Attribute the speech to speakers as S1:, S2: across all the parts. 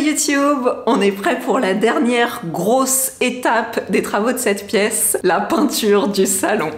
S1: YouTube, on est prêt pour la dernière grosse étape des travaux de cette pièce, la peinture du salon.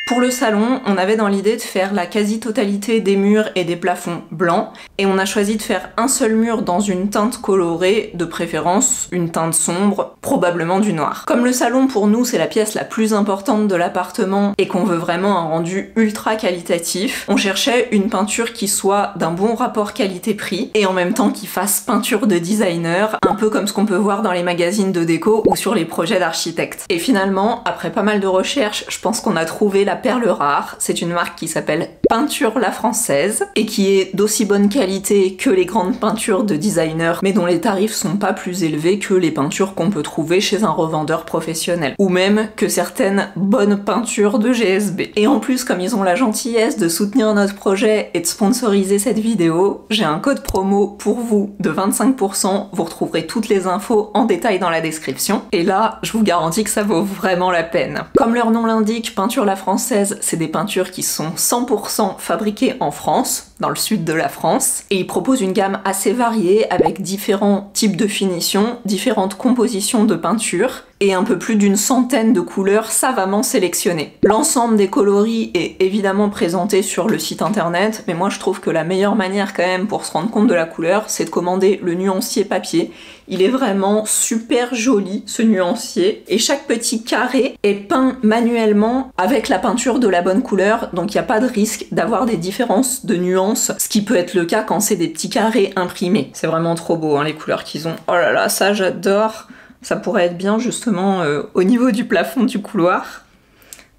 S1: Pour le salon, on avait dans l'idée de faire la quasi-totalité des murs et des plafonds blancs, et on a choisi de faire un seul mur dans une teinte colorée, de préférence une teinte sombre, probablement du noir. Comme le salon pour nous c'est la pièce la plus importante de l'appartement et qu'on veut vraiment un rendu ultra qualitatif, on cherchait une peinture qui soit d'un bon rapport qualité-prix et en même temps qui fasse peinture de designer, un peu comme ce qu'on peut voir dans les magazines de déco ou sur les projets d'architectes. Et finalement, après pas mal de recherches, je pense qu'on a trouvé la perle rare. C'est une marque qui s'appelle Peinture La Française et qui est d'aussi bonne qualité que les grandes peintures de designers, mais dont les tarifs sont pas plus élevés que les peintures qu'on peut trouver chez un revendeur professionnel, ou même que certaines bonnes peintures de GSB. Et en plus, comme ils ont la gentillesse de soutenir notre projet et de sponsoriser cette vidéo, j'ai un code promo pour vous de 25%, vous retrouverez toutes les infos en détail dans la description, et là, je vous garantis que ça vaut vraiment la peine. Comme leur nom l'indique, Peinture La Française, c'est des peintures qui sont 100% fabriquées en France, dans le sud de la France, et ils proposent une gamme assez variée avec différents types de finitions, différentes compositions de peinture et un peu plus d'une centaine de couleurs savamment sélectionnées. L'ensemble des coloris est évidemment présenté sur le site internet, mais moi je trouve que la meilleure manière quand même pour se rendre compte de la couleur, c'est de commander le nuancier papier. Il est vraiment super joli ce nuancier, et chaque petit carré est peint manuellement avec la peinture de la bonne couleur, donc il n'y a pas de risque d'avoir des différences de nuances, ce qui peut être le cas quand c'est des petits carrés imprimés. C'est vraiment trop beau hein, les couleurs qu'ils ont. Oh là là, ça j'adore. Ça pourrait être bien justement au niveau du plafond du couloir.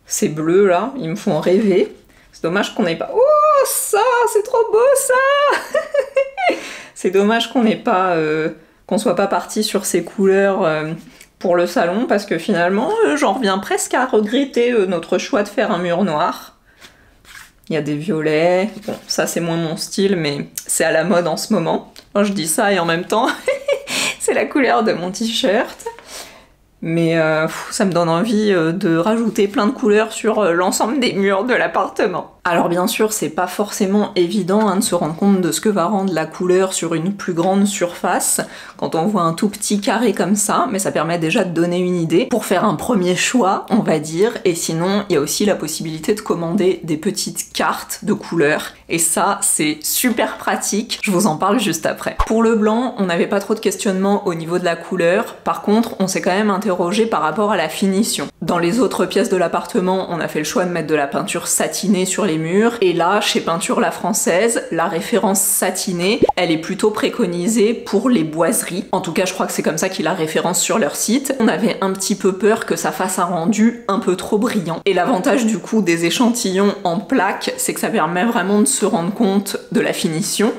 S1: Ces bleus là, ils me font rêver. C'est dommage qu'on n'ait pas... Oh ça, c'est trop beau ça. C'est dommage qu'on n'ait pas... qu'on soit pas parti sur ces couleurs pour le salon, parce que finalement j'en reviens presque à regretter notre choix de faire un mur noir. Il y a des violets, bon ça c'est moins mon style mais c'est à la mode en ce moment. Moi je dis ça et en même temps c'est la couleur de mon t-shirt. Mais ça me donne envie de rajouter plein de couleurs sur l'ensemble des murs de l'appartement. Alors bien sûr, c'est pas forcément évident hein, de se rendre compte de ce que va rendre la couleur sur une plus grande surface quand on voit un tout petit carré comme ça, mais ça permet déjà de donner une idée pour faire un premier choix, on va dire. Et sinon, il y a aussi la possibilité de commander des petites cartes de couleurs. Et ça, c'est super pratique. Je vous en parle juste après. Pour le blanc, on n'avait pas trop de questionnement au niveau de la couleur. Par contre, on s'est quand même interrogé par rapport à la finition. Dans les autres pièces de l'appartement, on a fait le choix de mettre de la peinture satinée sur les murs, et là, chez Peinture La Française, la référence satinée, elle est plutôt préconisée pour les boiseries. En tout cas, je crois que c'est comme ça qu'ils la référencent sur leur site. On avait un petit peu peur que ça fasse un rendu un peu trop brillant. Et l'avantage du coup des échantillons en plaques, c'est que ça permet vraiment de se rendre compte de la finition.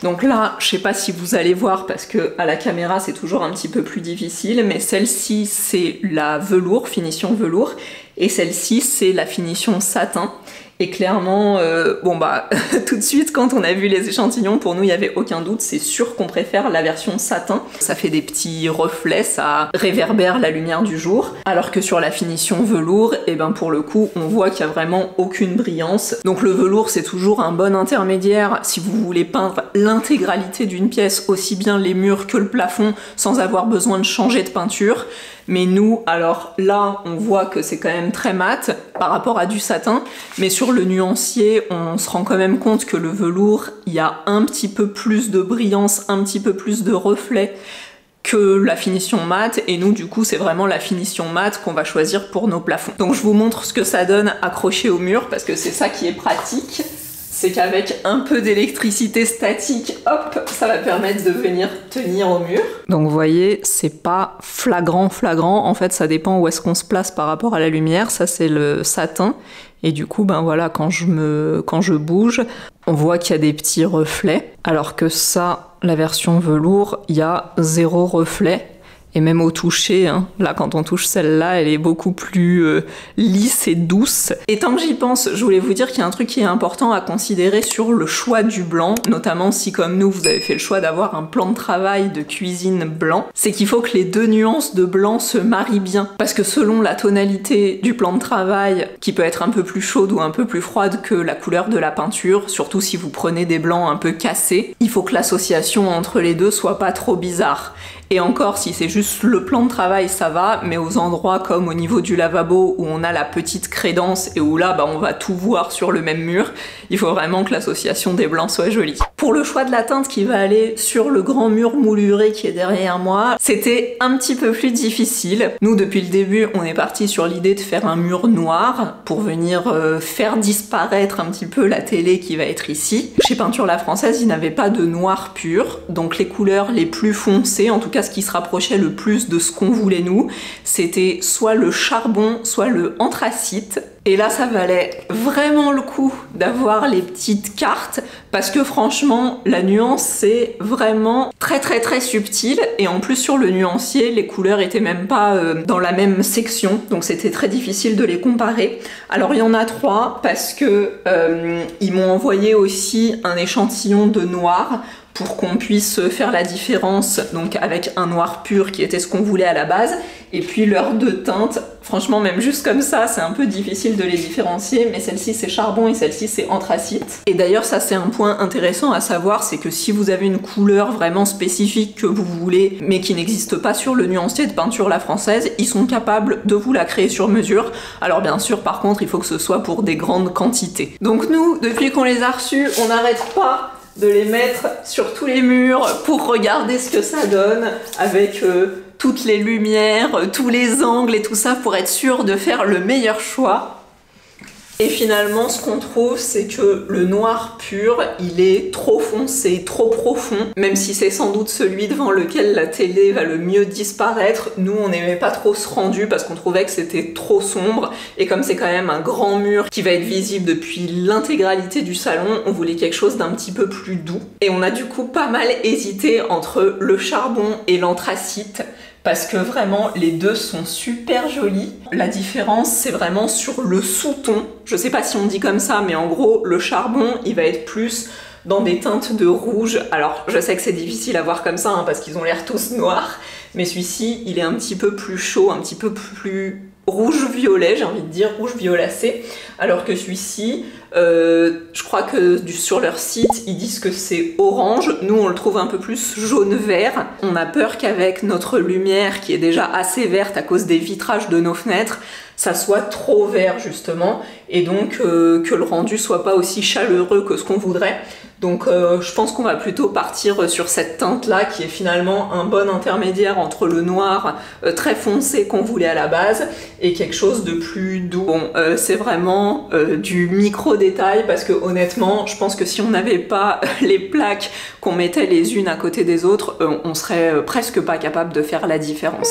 S1: Donc là, je sais pas si vous allez voir parce que à la caméra c'est toujours un petit peu plus difficile, mais celle-ci c'est la velours, finition velours, et celle-ci c'est la finition satin. Et clairement, bon bah, tout de suite, quand on a vu les échantillons, pour nous, il n'y avait aucun doute, c'est sûr qu'on préfère la version satin. Ça fait des petits reflets, ça réverbère la lumière du jour. Alors que sur la finition velours, et ben pour le coup, on voit qu'il n'y a vraiment aucune brillance. Donc le velours, c'est toujours un bon intermédiaire si vous voulez peindre l'intégralité d'une pièce, aussi bien les murs que le plafond, sans avoir besoin de changer de peinture. Mais nous, alors là, on voit que c'est quand même très mat par rapport à du satin, mais sur le nuancier, on se rend quand même compte que le velours, il y a un petit peu plus de brillance, un petit peu plus de reflet que la finition mat, et nous du coup c'est vraiment la finition mat qu'on va choisir pour nos plafonds. Donc je vous montre ce que ça donne accroché au mur, parce que c'est ça qui est pratique. C'est qu'avec un peu d'électricité statique, hop, ça va permettre de venir tenir au mur. Donc vous voyez, c'est pas flagrant, en fait ça dépend où est-ce qu'on se place par rapport à la lumière, ça c'est le satin, et du coup ben voilà, quand je bouge, on voit qu'il y a des petits reflets, alors que ça, la version velours, il y a zéro reflet. Et même au toucher, hein. Là quand on touche celle-là, elle est beaucoup plus lisse et douce. Et tant que j'y pense, je voulais vous dire qu'il y a un truc qui est important à considérer sur le choix du blanc, notamment si comme nous vous avez fait le choix d'avoir un plan de travail de cuisine blanc, c'est qu'il faut que les deux nuances de blanc se marient bien. Parce que selon la tonalité du plan de travail, qui peut être un peu plus chaude ou un peu plus froide que la couleur de la peinture, surtout si vous prenez des blancs un peu cassés, il faut que l'association entre les deux soit pas trop bizarre. Et encore, si c'est juste le plan de travail, ça va, mais aux endroits comme au niveau du lavabo où on a la petite crédence et où là, on va tout voir sur le même mur, il faut vraiment que l'association des blancs soit jolie. Pour le choix de la teinte qui va aller sur le grand mur mouluré qui est derrière moi, c'était un petit peu plus difficile. Nous, depuis le début, on est parti sur l'idée de faire un mur noir pour venir faire disparaître un petit peu la télé qui va être ici. Chez Peinture La Française, ils n'avaient pas de noir pur, donc les couleurs les plus foncées, en tout cas ce qui se rapprochait le plus de ce qu'on voulait nous, c'était soit le charbon, soit le anthracite. Et là, ça valait vraiment le coup d'avoir les petites cartes parce que franchement, la nuance, c'est vraiment très subtil. Et en plus, sur le nuancier, les couleurs étaient même pas dans la même section. Donc c'était très difficile de les comparer. Alors il y en a 3 parce que ils m'ont envoyé aussi un échantillon de noir pour qu'on puisse faire la différence, donc avec un noir pur qui était ce qu'on voulait à la base, et puis leurs deux teintes, franchement même juste comme ça, c'est un peu difficile de les différencier, mais celle-ci c'est charbon et celle-ci c'est anthracite. Et d'ailleurs ça c'est un point intéressant à savoir, c'est que si vous avez une couleur vraiment spécifique que vous voulez, mais qui n'existe pas sur le nuancier de Peinture La Française, ils sont capables de vous la créer sur mesure. Alors bien sûr par contre il faut que ce soit pour des grandes quantités. Donc nous, depuis qu'on les a reçus, on n'arrête pas de les mettre sur tous les murs pour regarder ce que ça donne avec toutes les lumières, tous les angles et tout ça pour être sûr de faire le meilleur choix. Et finalement, ce qu'on trouve, c'est que le noir pur, il est trop foncé, trop profond. Même si c'est sans doute celui devant lequel la télé va le mieux disparaître, nous, on n'aimait pas trop ce rendu parce qu'on trouvait que c'était trop sombre. Et comme c'est quand même un grand mur qui va être visible depuis l'intégralité du salon, on voulait quelque chose d'un petit peu plus doux. Et on a du coup pas mal hésité entre le charbon et l'anthracite, parce que vraiment les deux sont super jolis. La différence c'est vraiment sur le sous-ton, je sais pas si on dit comme ça, mais en gros le charbon il va être plus dans des teintes de rouge. Alors je sais que c'est difficile à voir comme ça parce qu'ils ont l'air tous noirs, mais celui-ci il est un petit peu plus chaud, un petit peu plus rouge-violet, j'ai envie de dire rouge-violacé, alors que celui-ci, je crois que sur leur site, ils disent que c'est orange. Nous, on le trouve un peu plus jaune-vert. On a peur qu'avec notre lumière, qui est déjà assez verte à cause des vitrages de nos fenêtres, ça soit trop vert justement, et donc que le rendu soit pas aussi chaleureux que ce qu'on voudrait. Donc je pense qu'on va plutôt partir sur cette teinte là qui est finalement un bon intermédiaire entre le noir très foncé qu'on voulait à la base et quelque chose de plus doux. Bon, c'est vraiment du micro détail parce que honnêtement je pense que si on n'avait pas les plaques qu'on mettait les unes à côté des autres, on serait presque pas capable de faire la différence.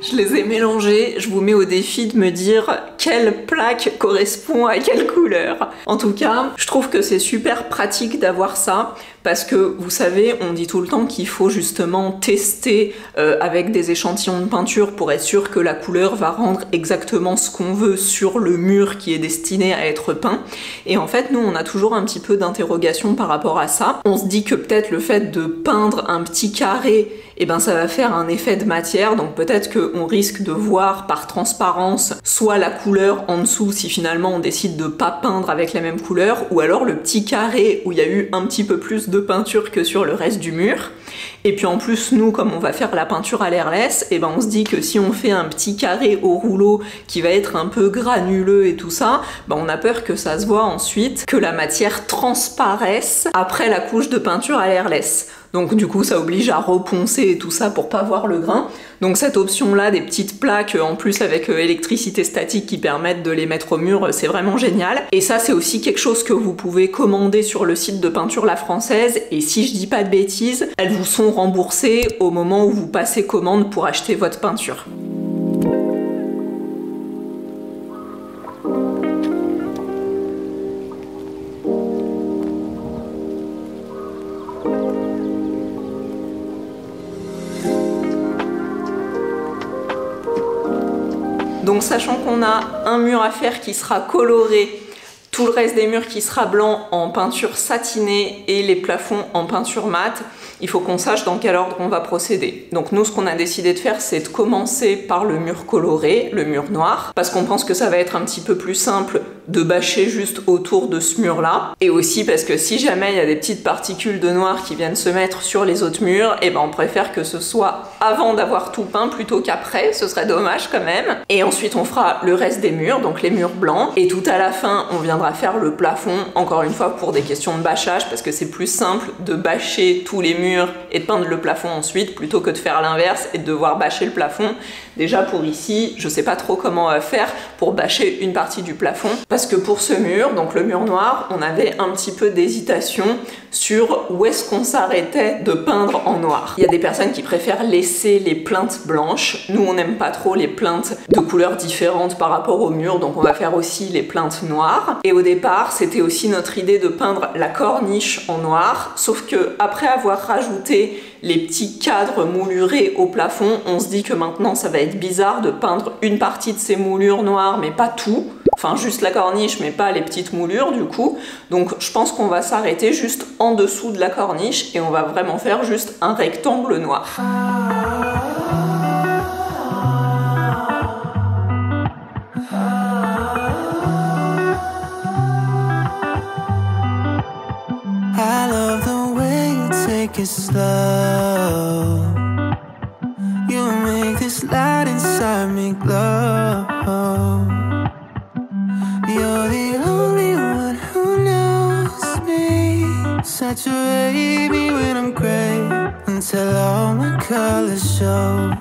S1: Je les ai mélangés, je vous mets au défi de me dire quelle plaque correspond à quelle couleur. En tout cas, je trouve que c'est super pratique d'avoir ça parce que vous savez, on dit tout le temps qu'il faut justement tester avec des échantillons de peinture pour être sûr que la couleur va rendre exactement ce qu'on veut sur le mur qui est destiné à être peint. Et en fait, nous, on a toujours un petit peu d'interrogation par rapport à ça. On se dit que peut-être le fait de peindre un petit carré, et ben ça va faire un effet de matière, donc peut-être qu'on risque de voir par transparence soit la couleur en dessous si finalement on décide de pas peindre avec la même couleur, ou alors le petit carré où il y a eu un petit peu plus de peinture que sur le reste du mur. Et puis en plus nous, comme on va faire la peinture à l'airless, et ben on se dit que si on fait un petit carré au rouleau qui va être un peu granuleux et tout ça, ben on a peur que ça se voit ensuite, que la matière transparaisse après la couche de peinture à l'airless. Donc du coup ça oblige à reponcer et tout ça pour pas voir le grain. Donc cette option là des petites plaques en plus avec électricité statique qui permettent de les mettre au mur, c'est vraiment génial. Et ça c'est aussi quelque chose que vous pouvez commander sur le site de Peinture La Française, et si je dis pas de bêtises, elles vous sont remboursées au moment où vous passez commande pour acheter votre peinture. Donc sachant qu'on a un mur à faire qui sera coloré, tout le reste des murs qui sera blanc en peinture satinée et les plafonds en peinture mate, il faut qu'on sache dans quel ordre on va procéder. Donc nous, ce qu'on a décidé de faire, c'est de commencer par le mur coloré, le mur noir, parce qu'on pense que ça va être un petit peu plus simple de bâcher juste autour de ce mur-là. Et aussi parce que si jamais il y a des petites particules de noir qui viennent se mettre sur les autres murs, et ben on préfère que ce soit avant d'avoir tout peint plutôt qu'après, ce serait dommage quand même. Et ensuite on fera le reste des murs, donc les murs blancs, et tout à la fin on viendra faire le plafond, encore une fois pour des questions de bâchage, parce que c'est plus simple de bâcher tous les murs et de peindre le plafond ensuite, plutôt que de faire l'inverse et de devoir bâcher le plafond. Déjà pour ici, je sais pas trop comment faire pour bâcher une partie du plafond, parce que pour ce mur, donc le mur noir, on avait un petit peu d'hésitation sur où est-ce qu'on s'arrêtait de peindre en noir. Il y a des personnes qui préfèrent laisser les plinthes blanches, nous on n'aime pas trop les plinthes de couleurs différentes par rapport au mur, donc on va faire aussi les plinthes noires. Et au départ, c'était aussi notre idée de peindre la corniche en noir, sauf que après avoir rajouté les petits cadres moulurés au plafond, on se dit que maintenant ça va être bizarre de peindre une partie de ces moulures noires mais pas tout, enfin juste la corniche mais pas les petites moulures du coup. Donc je pense qu'on va s'arrêter juste en dessous de la corniche et on va vraiment faire juste un rectangle noir.
S2: It's slow. You make this light inside me glow. You're the only one who knows me. Saturate me when I'm gray until all my colors show.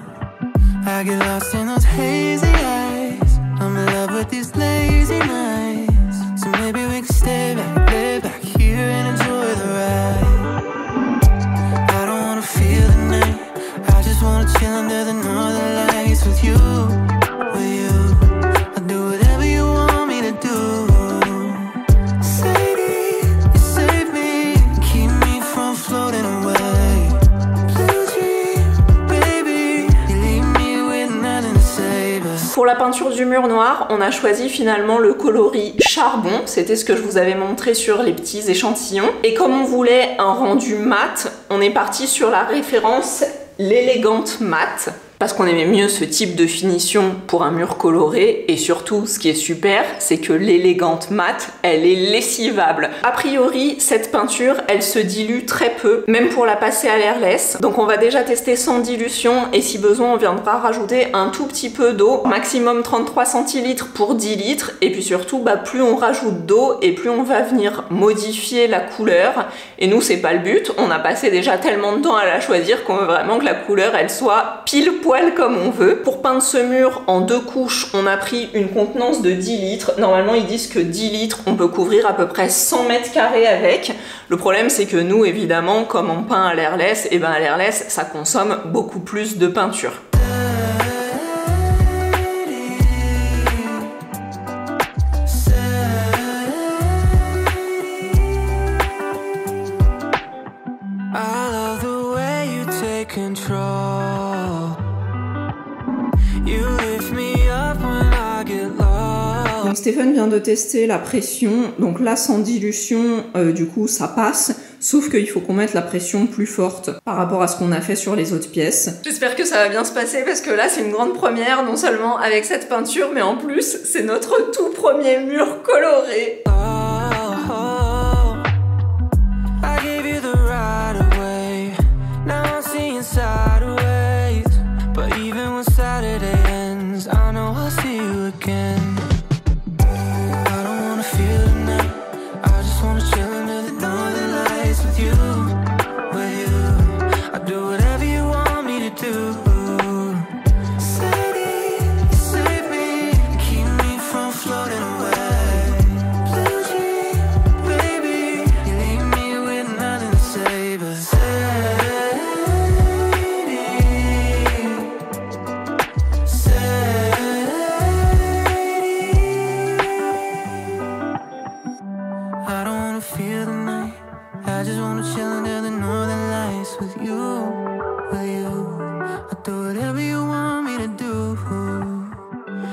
S2: I get lost in those hazy eyes. I'm in love with these lazy nights. So maybe we can stay back, lay back here and enjoy the ride. Feel the night. I just wanna chill under the northern lights with you, with you. I'll do whatever you want me to do. Sadie, you save me, keep me from floating away. Blue dream, baby, you leave me with nothing to save us.
S1: Pour la peinture du mur noir, on a choisi finalement le coloris charbon, c'était ce que je vous avais montré sur les petits échantillons. Et comme on voulait un rendu mat, on est parti sur la référence l'élégante mat, parce qu'on aimait mieux ce type de finition pour un mur coloré, et surtout ce qui est super, c'est que l'élégante mat, elle est lessivable. A priori, cette peinture, elle se dilue très peu, même pour la passer à l'airless. Donc on va déjà tester sans dilution, et si besoin, on viendra rajouter un tout petit peu d'eau, maximum 33 centilitres pour 10 litres, et puis surtout, plus on rajoute d'eau, et plus on va venir modifier la couleur. Et nous, c'est pas le but, on a passé déjà tellement de temps à la choisir qu'on veut vraiment que la couleur, elle soit pile poil comme on veut. Pour peindre ce mur en 2 couches, on a pris une contenance de 10 litres. Normalement, ils disent que 10 litres, on peut couvrir à peu près 100 mètres carrés avec. Le problème, c'est que nous, évidemment, comme on peint à l'airless, et à l'airless, ça consomme beaucoup plus de peinture. Donc Stéphane vient de tester la pression, donc là sans dilution, du coup ça passe, sauf qu'il faut qu'on mette la pression plus forte par rapport à ce qu'on a fait sur les autres pièces. J'espère que ça va bien se passer parce que là c'est une grande première, non seulement avec cette peinture, mais en plus c'est notre tout premier mur coloré.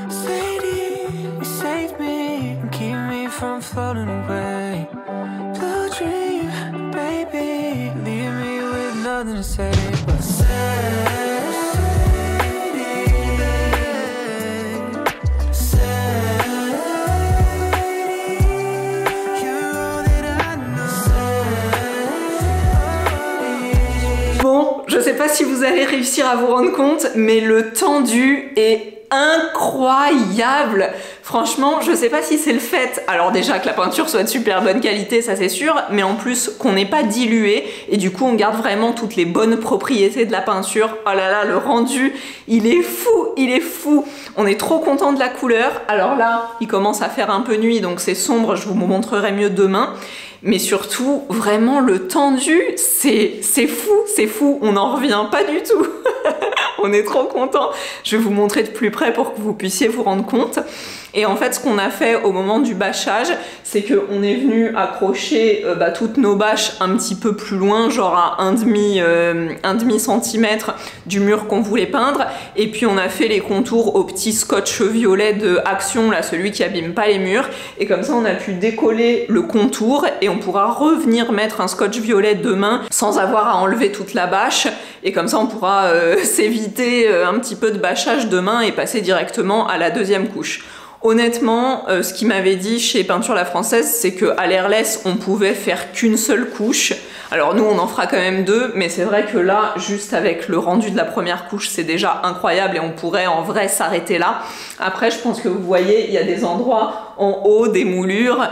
S2: Say away. Blue dream, baby, leave me with nothing to say but
S1: Bon, je sais pas si vous allez réussir à vous rendre compte, mais le tendu est incroyable. Franchement, je sais pas si c'est le fait, alors déjà que la peinture soit de super bonne qualité, ça c'est sûr, mais en plus qu'on n'est pas dilué, et du coup on garde vraiment toutes les bonnes propriétés de la peinture. Oh là là, le rendu, il est fou, il est fou. On est trop content de la couleur. Alors là, il commence à faire un peu nuit, donc c'est sombre, je vous montrerai mieux demain. Mais surtout, vraiment, le tendu, c'est fou, on n'en revient pas du tout. On est trop content. Je vais vous montrer de plus près pour que vous puissiez vous rendre compte. Et en fait, ce qu'on a fait au moment du bâchage, c'est qu'on est venu accrocher toutes nos bâches un petit peu plus loin, genre à un demi centimètre du mur qu'on voulait peindre. Et puis on a fait les contours au petit scotch violet de Action, là, celui qui abîme pas les murs. Et comme ça, on a pu décoller le contour et on pourra revenir mettre un scotch violet demain sans avoir à enlever toute la bâche. Et comme ça, on pourra s'éviter un petit peu de bâchage demain et passer directement à la deuxième couche. Honnêtement, ce qu'il m'avait dit chez Peinture La Française, c'est qu'à l'airless, on pouvait faire qu'une seule couche. Alors nous, on en fera quand même deux, mais c'est vrai que là, juste avec le rendu de la première couche, c'est déjà incroyable et on pourrait en vrai s'arrêter là. Après, je pense que vous voyez, il y a des endroits en haut des moulures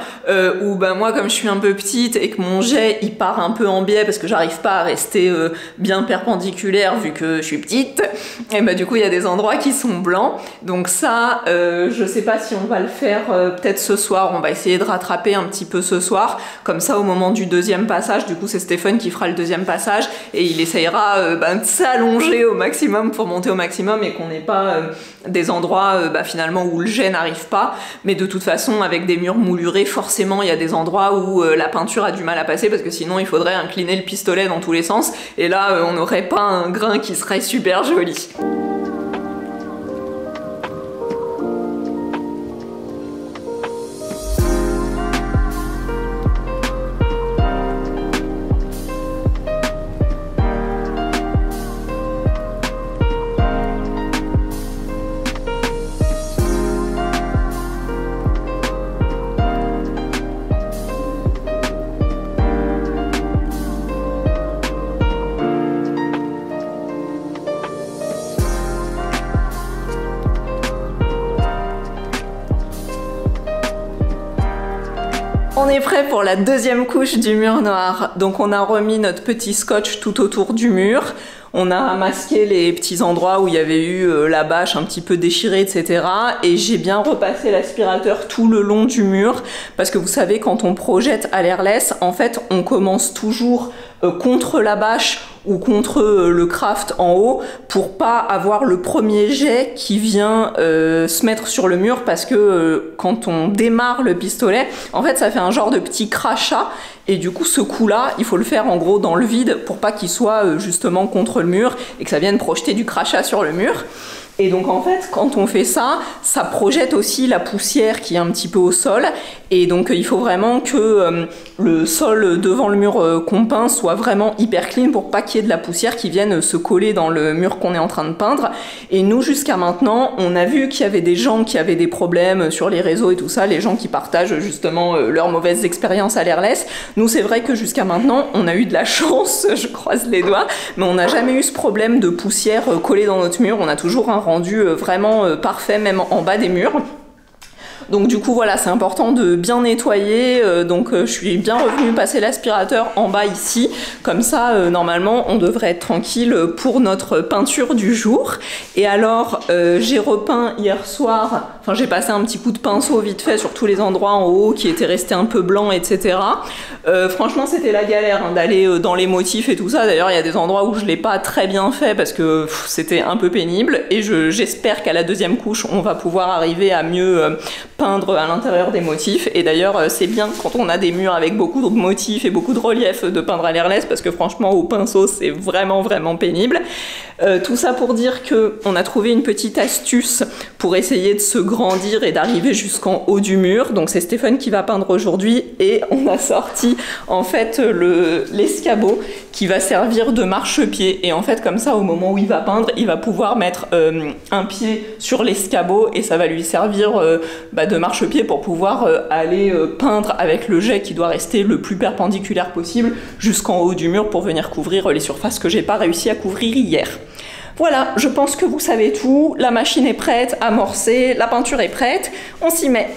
S1: où moi, comme je suis un peu petite et que mon jet, il part un peu en biais parce que j'arrive pas à rester bien perpendiculaire vu que je suis petite, et du coup, il y a des endroits qui sont blancs. Donc ça, je sais pas si on va le faire peut-être ce soir, on va essayer de rattraper un petit peu ce soir, comme ça au moment du deuxième passage, du coup c'est Stéphane qui fera le deuxième passage et il essayera de s'allonger au maximum pour monter au maximum et qu'on n'ait pas des endroits finalement où le jet n'arrive pas, mais de toute façon avec des murs moulurés, forcément il y a des endroits où la peinture a du mal à passer parce que sinon il faudrait incliner le pistolet dans tous les sens et là on n'aurait pas un grain qui serait super joli. On est prêt pour la deuxième couche du mur noir. Donc on a remis notre petit scotch tout autour du mur. On a masqué les petits endroits où il y avait eu la bâche un petit peu déchirée, etc. Et j'ai bien repassé l'aspirateur tout le long du mur parce que vous savez, quand on projette à l'airless, en fait, on commence toujours contre la bâche ou contre le craft en haut pour pas avoir le premier jet qui vient se mettre sur le mur parce que quand on démarre le pistolet, en fait ça fait un genre de petit crachat et du coup ce coup là il faut le faire en gros dans le vide pour pas qu'il soit justement contre le mur et que ça vienne projeter du crachat sur le mur. Et donc en fait, quand on fait ça, ça projette aussi la poussière qui est un petit peu au sol. Et donc il faut vraiment que le sol devant le mur qu'on peint soit vraiment hyper clean pour pas qu'il y ait de la poussière qui vienne se coller dans le mur qu'on est en train de peindre. Et nous, jusqu'à maintenant, on a vu qu'il y avait des gens qui avaient des problèmes sur les réseaux et tout ça, les gens qui partagent justement leurs mauvaises expériences à l'airless. Nous, c'est vrai que jusqu'à maintenant, on a eu de la chance, je croise les doigts, mais on n'a jamais eu ce problème de poussière collée dans notre mur. On a toujours un rendu vraiment parfait, même en bas des murs. Donc du coup voilà, c'est important de bien nettoyer, donc je suis bien revenue passer l'aspirateur en bas ici, comme ça normalement on devrait être tranquille pour notre peinture du jour. Et alors j'ai repeint hier soir, enfin j'ai passé un petit coup de pinceau vite fait sur tous les endroits en haut qui étaient restés un peu blancs, etc. Franchement c'était la galère d'aller dans les motifs et tout ça, d'ailleurs il y a des endroits où je l'ai pas très bien fait parce que c'était un peu pénible et j'espère qu'à la deuxième couche on va pouvoir arriver à mieux peindre à l'intérieur des motifs. Et d'ailleurs c'est bien quand on a des murs avec beaucoup de motifs et beaucoup de relief de peindre à l'airless, parce que franchement au pinceau c'est vraiment pénible. Tout ça pour dire que on a trouvé une petite astuce pour essayer de se grandir et d'arriver jusqu'en haut du mur. Donc c'est Stéphane qui va peindre aujourd'hui, et on a sorti en fait l'escabeau qui va servir de marchepied. Et en fait comme ça, au moment où il va peindre, il va pouvoir mettre un pied sur l'escabeau et ça va lui servir de marchepied pour pouvoir aller peindre avec le jet qui doit rester le plus perpendiculaire possible jusqu'en haut du mur pour venir couvrir les surfaces que j'ai pas réussi à couvrir hier. Voilà, je pense que vous savez tout, la machine est prête, amorcée, la peinture est prête, on s'y met.